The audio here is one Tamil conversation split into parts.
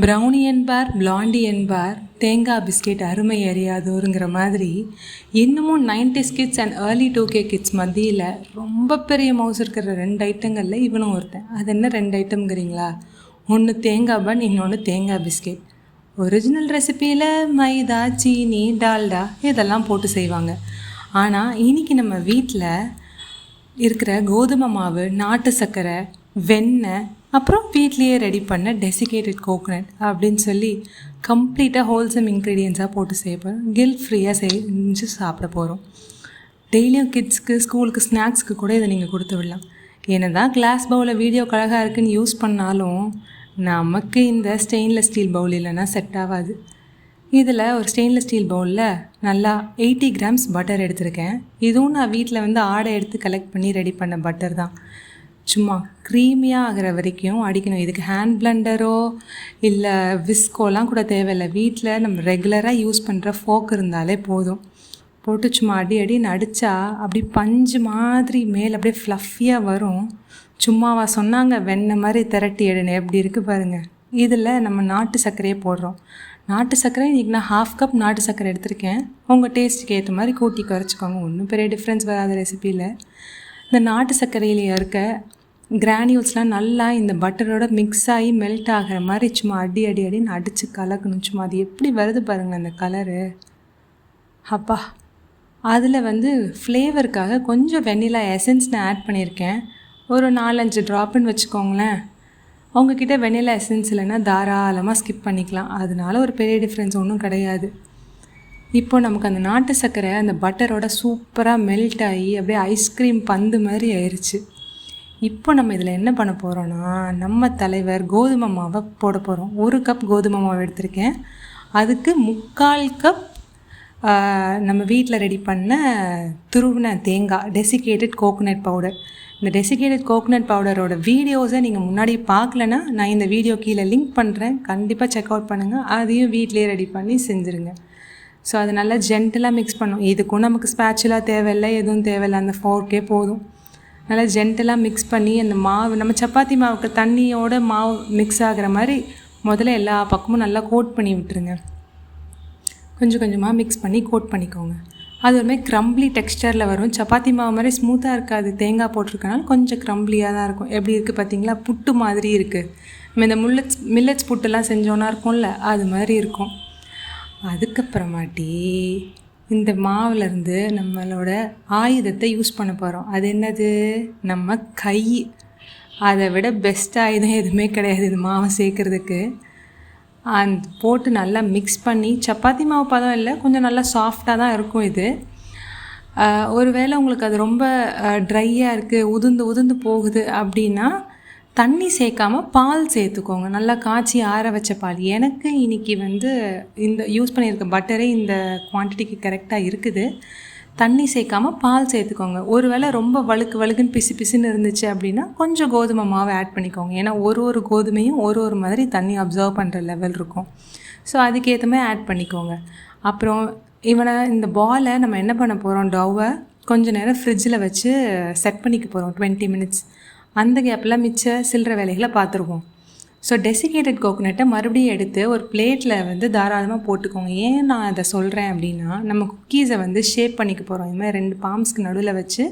ப்ரௌனி என்பார், பிளாண்டி என்பார், தேங்காய் பிஸ்கெட் அருமை அறியாதோருங்கிற மாதிரி இன்னமும் 90s kids and early 2K kids மத்தியில் ரொம்ப பெரிய மவுஸ் இருக்கிற 2 ஐட்டங்களில் இவனும் ஒருத்தன். அது என்ன 2 ஐட்டம்ங்கிறீங்களா? ஒன்று தேங்காய் பன், இன்னொன்று தேங்காய் பிஸ்கெட். ஒரிஜினல் ரெசிப்பியில் மைதா, சீனி, டால்டா இதெல்லாம் போட்டு செய்வாங்க. ஆனால் இன்றைக்கி நம்ம வீட்டில் இருக்கிற கோதுமை மாவு, நாட்டு சர்க்கரை, வெண்ணெய், அப்புறம் வீட்லேயே ரெடி பண்ண டெசிகேட்டட் கோகோனட் அப்படின்னு சொல்லி கம்ப்ளீட்டாக ஹோல்சம் இன்க்ரீடியன்ஸாக போட்டு செய்ய போகிறோம். கில்ட் ஃப்ரீயாக செஞ்சு சாப்பிட போகிறோம். டெய்லியும் கிட்ஸ்க்கு, ஸ்கூலுக்கு, ஸ்நாக்ஸ்க்கு கூட இதை நீங்கள் கொடுத்து விடலாம். ஏன்னா தான் கிளாஸ் பவுலில் வீடியோ அழகாக இருக்குன்னு யூஸ் பண்ணாலும் நமக்கு இந்த ஸ்டெயின்லெஸ் ஸ்டீல் பவுல் இல்லைன்னா செட் ஆகாது. இதில் ஒரு ஸ்டெயின்லெஸ் ஸ்டீல் பவுலில் நல்லா 80 கிராம்ஸ் பட்டர் எடுத்திருக்கேன். இதுவும் நான் வீட்டில் ஆடை எடுத்து கலெக்ட் பண்ணி ரெடி பண்ண பட்டர் தான். சும்மா க்ரீமியாக ஆகிற வரைக்கும் அடிக்கணும். இதுக்கு ஹேண்ட் பிளெண்டரோ இல்லை விஸ்கோலாம் கூட தேவையில்லை. வீட்டில் நம்ம ரெகுலராக யூஸ் பண்ணுற ஃபோக் இருந்தாலே போதும். போட்டு சும்மா அடின்னு அடித்தா அப்படி பஞ்சு மாதிரி மேலே அப்படியே ஃப்ளஃபியாக வரும். சும்மாவா சொன்னாங்க வெண்ணெய் மாதிரி திரட்டி எடுன்னு? எப்படி இருக்குது பாருங்கள். இதில் நம்ம நாட்டு சர்க்கரையே போடுறோம். நாட்டு சர்க்கரை இன்றைக்கி நான் 1/2 கப் நாட்டு சர்க்கரை எடுத்திருக்கேன். உங்கள் டேஸ்ட்டுக்கு ஏற்ற மாதிரி கூட்டி குறைச்சிக்கோங்க. ஒன்றும் பெரிய டிஃப்ரென்ஸ் வராத ரெசிப்பியில். இந்த நாட்டு சர்க்கரையில் இருக்க கிரானியூல்ஸ்லாம் நல்லா இந்த பட்டரோட மிக்ஸ் ஆகி மெல்ட் ஆகிற மாதிரி சும்மா அடின்னு அடித்து கலக்கணும். சும்மா அது எப்படி வருது பாருங்கள் அந்த கலரு. அப்பா, அதில் ஃப்ளேவருக்காக கொஞ்சம் வெண்ணிலா எசன்ஸ் நான் ஆட் பண்ணியிருக்கேன். ஒரு 4-5 ட்ராப்புன்னு வச்சுக்கோங்களேன். உங்ககிட்ட வெண்ணிலா எசன்ஸ் இல்லைன்னா தாராளமாக ஸ்கிப் பண்ணிக்கலாம். அதனால ஒரு பெரிய டிஃப்ரென்ஸ் ஒன்றும் கிடையாது. இப்போ நமக்கு அந்த நாட்டு சர்க்கரை அந்த பட்டரோட சூப்பராக மெல்ட் ஆகி அப்படியே ஐஸ்கிரீம் பந்து மாதிரி ஆயிடுச்சு. இப்போ நம்ம இதில் என்ன பண்ண போகிறோன்னா, நம்ம தலைவர் கோதுமை மாவை போட போகிறோம். 1 கப் கோதுமை மாவு எடுத்திருக்கேன். அதுக்கு 3/4 கப் நம்ம வீட்டில் ரெடி பண்ண துருவின தேங்காய், டெசிகேட்டட் கோகோனட் பவுடர். இந்த டெசிகேட்டட் கோகோனட் பவுடரோட வீடியோஸை நீங்கள் முன்னாடி பார்க்கலன்னா நான் இந்த வீடியோ கீழே லிங்க் பண்ணுறேன். கண்டிப்பாக செக் அவுட் பண்ணுங்கள். அதையும் வீட்டிலே ரெடி பண்ணி செஞ்சுருங்க. ஸோ அது நல்லா ஜென்டலாக மிக்ஸ் பண்ணும். இதுக்கும் நமக்கு ஸ்பேச்சுலாக தேவையில்லை, எதுவும் தேவையில்லை. அந்த ஃபோர்க்கே போதும். நல்லா ஜென்டலாக மிக்ஸ் பண்ணி அந்த மாவு, நம்ம சப்பாத்தி மாவுக்கு தண்ணியோட மாவு மிக்ஸ் ஆகிற மாதிரி முதல்ல எல்லா பக்கமும் நல்லா கோட் பண்ணி விட்டுருங்க. கொஞ்சம் கொஞ்சமாக மிக்ஸ் பண்ணி கோட் பண்ணிக்கோங்க. அது ஒரு மாதிரி க்ரம்பிளி டெக்ஸ்டரில் வரும். சப்பாத்தி மாவு மாதிரி ஸ்மூத்தாக இருக்காது. தேங்காய் போட்டிருக்கனால கொஞ்சம் க்ரம்பிளியாக தான் இருக்கும். எப்படி இருக்குது பார்த்தீங்களா? புட்டு மாதிரி இருக்குது. நம்ம இந்த மில்லட்ஸ் புட்டெல்லாம் செஞ்சோன்னா இருக்கும்ல, அது மாதிரி இருக்கும். அதுக்கப்புறமாட்டி இந்த மாவுலேருந்து நம்மளோட ஆயுதத்தை யூஸ் பண்ண போகிறோம். அது என்னது? நம்ம கை. அதை விட பெஸ்ட் ஆயுதம் எதுவுமே கிடையாது இது மாவை சேர்க்குறதுக்கு. போட்டு நல்லா மிக்ஸ் பண்ணி, சப்பாத்தி மாவு பதம் இல்லை, கொஞ்சம் நல்லா சாஃப்டாக தான் இருக்கும் இது. ஒருவேளை உங்களுக்கு அது ரொம்ப ட்ரையாக இருக்குது, உதிர்ந்து போகுது அப்படின்னா தண்ணி சேர்க்காமல் பால் சேர்த்துக்கோங்க. நல்லா காய்ச்சி ஆற வச்ச பால். எனக்கு இன்றைக்கி இந்த யூஸ் பண்ணியிருக்க பட்டரே இந்த குவான்டிட்டிக்கு கரெக்டாக இருக்குது. தண்ணி சேர்க்காமல் பால் சேர்த்துக்கோங்க. ஒருவேளை ரொம்ப வழுக்குன்னு பிசுன்னு இருந்துச்சு அப்படின்னா கொஞ்சம் கோதுமை மாவை ஆட் பண்ணிக்கோங்க. ஏன்னா ஒரு கோதுமையும் ஒரு மாதிரி தண்ணி அப்சர்வ் பண்ணுற லெவல் இருக்கும். ஸோ அதுக்கேற்ற மாதிரி ஆட் பண்ணிக்கோங்க. அப்புறம் இந்த பாலை நம்ம என்ன பண்ண போகிறோம், டவ்வை கொஞ்சம் நேரம் ஃப்ரிட்ஜில் வச்சு செட் பண்ணிக்க போகிறோம் 20 மினிட்ஸ். அந்த கேப்பில் மிச்ச சில்லற வேலைகளை பார்த்துருவோம். ஸோ டெசிகேட்டட் கோகோனட்டை மறுபடியும் எடுத்து ஒரு பிளேட்டில் தாராளமாக போட்டுக்கோங்க. ஏன் நான் அதை சொல்கிறேன் அப்படின்னா, நம்ம குக்கீஸை ஷேப் பண்ணிக்க போகிறோம். இது மாதிரி 2 பாம்ஸ்க்கு நடுவில் வச்சு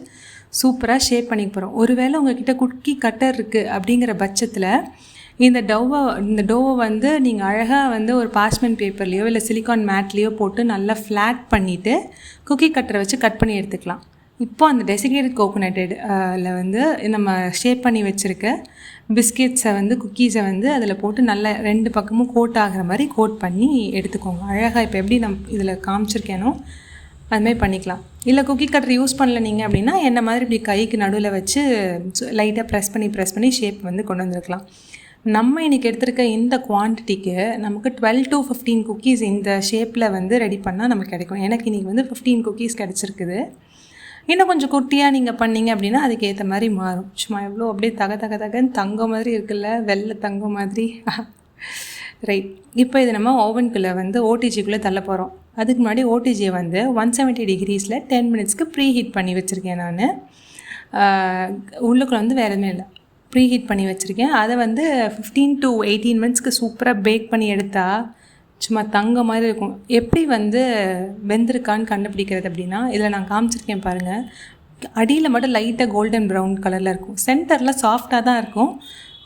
சூப்பராக ஷேப் பண்ணிக்க போகிறோம். ஒருவேளை உங்கள்கிட்ட குக்கி கட்டர் இருக்குது அப்படிங்கிற பட்சத்தில் இந்த டோவை நீங்கள் அழகாக ஒரு பார்ச்மெண்ட் பேப்பர்லேயோ இல்லை சிலிக்கான் மேட்லேயோ போட்டு நல்லா ஃப்ளாட் பண்ணிவிட்டு குக்கி கட்டரை வச்சு கட் பண்ணி எடுத்துக்கலாம். இப்போ அந்த டெசிகேட்டட் கோகோனட்டில் நம்ம ஷேப் பண்ணி வச்சுருக்க பிஸ்கெட்ஸை குக்கீஸை அதில் போட்டு நல்லா 2 பக்கமும் கோட் ஆகிற மாதிரி கோட் பண்ணி எடுத்துக்கோங்க. அழகாக இப்போ எப்படி இதில் காமிச்சிருக்கேனோ அதுமாதிரி பண்ணிக்கலாம். இல்லை குக்கி கட்டர் யூஸ் பண்ணல நீங்கள் அப்படின்னா என்ன மாதிரி இப்படி கைக்கு நடுவில் வச்சு லைட்டாக ப்ரெஸ் பண்ணி ஷேப் கொண்டு வந்துருக்கலாம். நம்ம இன்றைக்கி எடுத்துருக்க இந்த குவான்டிட்டிக்கு நமக்கு 12 to 15 குக்கீஸ் இந்த ஷேப்பில் ரெடி பண்ணால் நமக்கு கிடைக்கும். எனக்கு இன்றைக்கி 15 குக்கீஸ் கிடச்சிருக்குது. இன்னும் கொஞ்சம் குட்டியாக நீங்கள் பண்ணிங்க அப்படின்னா அதுக்கேற்ற மாதிரி மாறும். சும்மா எவ்வளோ அப்படியே தகன்னு தங்கம் மாதிரி இருக்குல்ல, வெள்ளை தங்கம் மாதிரி. ரைட், இப்போ இது நம்ம ஓவனுக்குள்ளே ஓடிஜிக்குள்ளே தள்ள போகிறோம். அதுக்கு முன்னாடி ஓடிஜியை 170 டிகிரிஸில் 10 மினிட்ஸ்க்கு ப்ரீ ஹீட் பண்ணி வச்சுருக்கேன் நான். உள்ளுக்குள்ளே வேறு எதுவுமே இல்லை. ப்ரீ ஹீட் பண்ணி வச்சுருக்கேன். அதை வந்து 15 to 18 மினிட்ஸ்க்கு சூப்பராக பேக் பண்ணி எடுத்தால் சும்மா தங்க மாதிரி இருக்கும். எப்படி வந்து வெந்திருக்கான்னு கண்டுபிடிக்கிறது அப்படின்னா, இதில் நான் காமிச்சிருக்கேன் பாருங்கள். அடியில் மட்டும் லைட்டாக கோல்டன் ப்ரௌன் கலரில் இருக்கும், சென்டரில் சாஃப்டாக தான் இருக்கும்.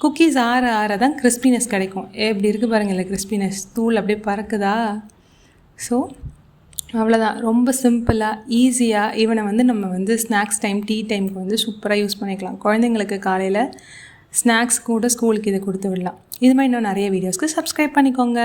குக்கீஸ் ஆற ஆற தான் கிறிஸ்பினஸ் கிடைக்கும். எப்படி இருக்குது பாருங்கள், இல்லை கிறிஸ்பினஸ் தூள் அப்படியே பறக்குதா. ஸோ அவ்வளோதான், ரொம்ப சிம்பிளாக ஈஸியாக ஈவனை வந்து நம்ம வந்து ஸ்நாக்ஸ் டைம் டீ டைமுக்கு வந்து சூப்பராக யூஸ் பண்ணிக்கலாம். குழந்தைங்களுக்கு காலையில் ஸ்நாக்ஸ் கூட ஸ்கூலுக்கு இதை கொடுத்து விடலாம். இது மாதிரி இன்னும் நிறைய வீடியோஸ்க்கு சப்ஸ்கிரைப் பண்ணிக்கோங்க.